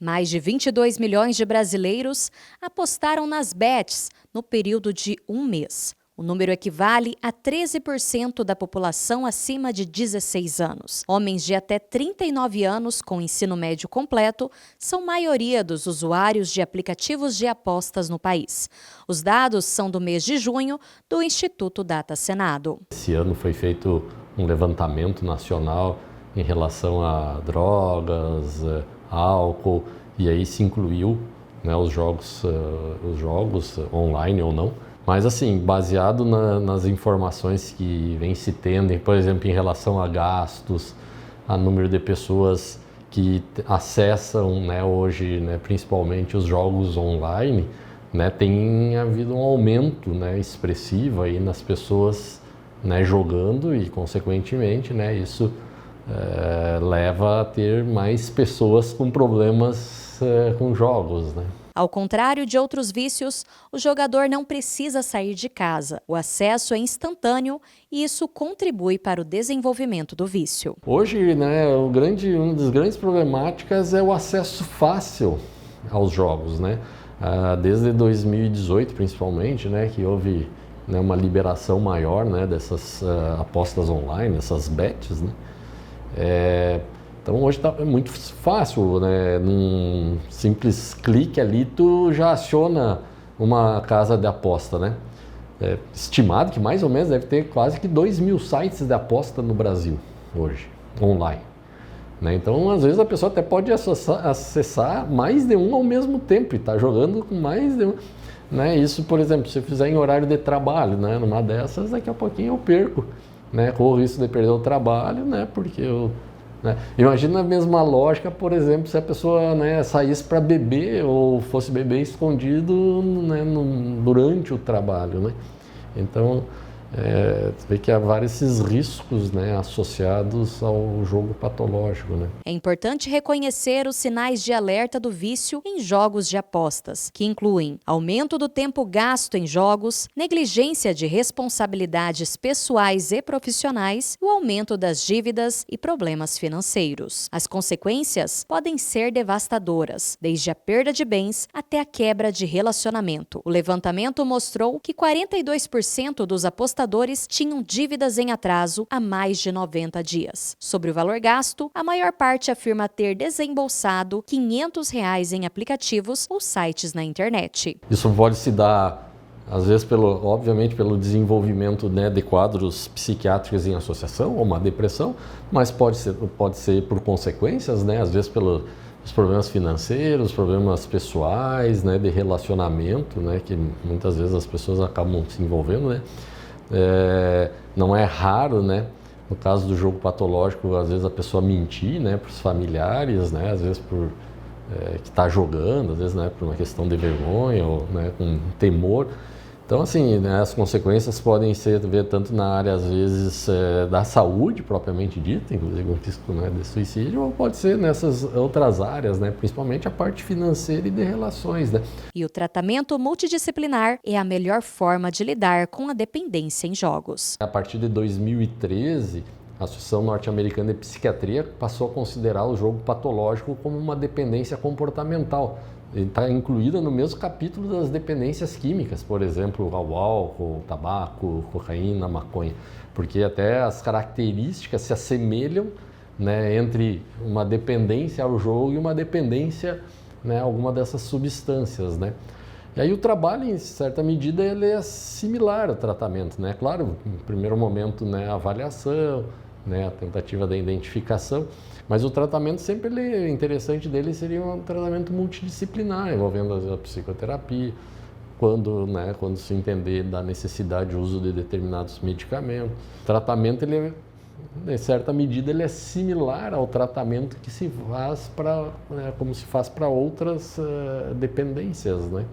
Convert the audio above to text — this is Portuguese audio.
Mais de 22 milhões de brasileiros apostaram nas bets no período de um mês. O número equivale a 13% da população acima de 16 anos. Homens de até 39 anos com ensino médio completo são maioria dos usuários de aplicativos de apostas no país. Os dados são do mês de junho do Instituto Data Senado. Esse ano foi feito um levantamento nacional em relação a drogas, álcool, e aí se incluiu, né, os jogos online ou não. Mas assim, baseado nas informações que vem se tendo, por exemplo, em relação a gastos, a número de pessoas que acessam, né, hoje, né, principalmente os jogos online, né, tem havido um aumento, né, expressivo aí nas pessoas, né, jogando e, consequentemente, né, isso leva a ter mais pessoas com problemas com jogos, né. Ao contrário de outros vícios, o jogador não precisa sair de casa. O acesso é instantâneo e isso contribui para o desenvolvimento do vício. Hoje, né, uma das grandes problemáticas é o acesso fácil aos jogos, né? Desde 2018, principalmente, né, que houve, né, uma liberação maior, né, dessas apostas online, essas bets, né? Então hoje é muito fácil, né? Num simples clique ali tu já aciona uma casa de aposta, né? Estimado que mais ou menos deve ter quase que 2.000 sites de aposta no Brasil hoje, online, né? Então às vezes a pessoa até pode acessar mais de um ao mesmo tempo e tá jogando com mais de um, né? Isso, por exemplo, se eu fizer em horário de trabalho, né? Numa dessas, daqui a pouquinho eu perco, né? Corro o risco de perder o trabalho, né? Porque eu... Imagina a mesma lógica, por exemplo, se a pessoa, né, saísse para beber ou fosse beber escondido, né, durante o trabalho, né? Então, você vê que há vários esses riscos, né, associados ao jogo patológico, né? É importante reconhecer os sinais de alerta do vício em jogos de apostas, que incluem aumento do tempo gasto em jogos, negligência de responsabilidades pessoais e profissionais, o aumento das dívidas e problemas financeiros. As consequências podem ser devastadoras, desde a perda de bens até a quebra de relacionamento. O levantamento mostrou que 42% dos apostadores tinham dívidas em atraso há mais de 90 dias. Sobre o valor gasto, a maior parte afirma ter desembolsado R$ 500 em aplicativos ou sites na internet. Isso pode se dar, às vezes, obviamente, pelo desenvolvimento, né, de quadros psiquiátricos em associação ou uma depressão, mas pode ser por consequências, né, às vezes pelos problemas financeiros, problemas pessoais, né, de relacionamento, né, que muitas vezes as pessoas acabam se envolvendo, né. Não é raro, né, no caso do jogo patológico, às vezes a pessoa mentir, né, para os familiares, né, às vezes por que está jogando, às vezes, né, por uma questão de vergonha ou, né, com temor. Então, assim, né, as consequências podem ser tanto na área, às vezes, da saúde propriamente dita, inclusive o risco, né, de suicídio, ou pode ser nessas outras áreas, né, principalmente a parte financeira e de relações, né. E o tratamento multidisciplinar é a melhor forma de lidar com a dependência em jogos. A partir de 2013, a Associação Norte-Americana de Psiquiatria passou a considerar o jogo patológico como uma dependência comportamental. Ele está incluída no mesmo capítulo das dependências químicas, por exemplo, ao álcool, tabaco, cocaína, maconha, porque até as características se assemelham, né, entre uma dependência ao jogo e uma dependência, né, a alguma dessas substâncias, né? E aí o trabalho, em certa medida, ele é similar ao tratamento, né? Claro, no primeiro momento, né, a avaliação, né, a tentativa da identificação, mas o tratamento sempre, interessante dele seria um tratamento multidisciplinar, envolvendo a psicoterapia, quando se entender da necessidade de uso de determinados medicamentos. O tratamento, ele, em certa medida, ele é similar ao tratamento que se faz como se faz para outras dependências, né?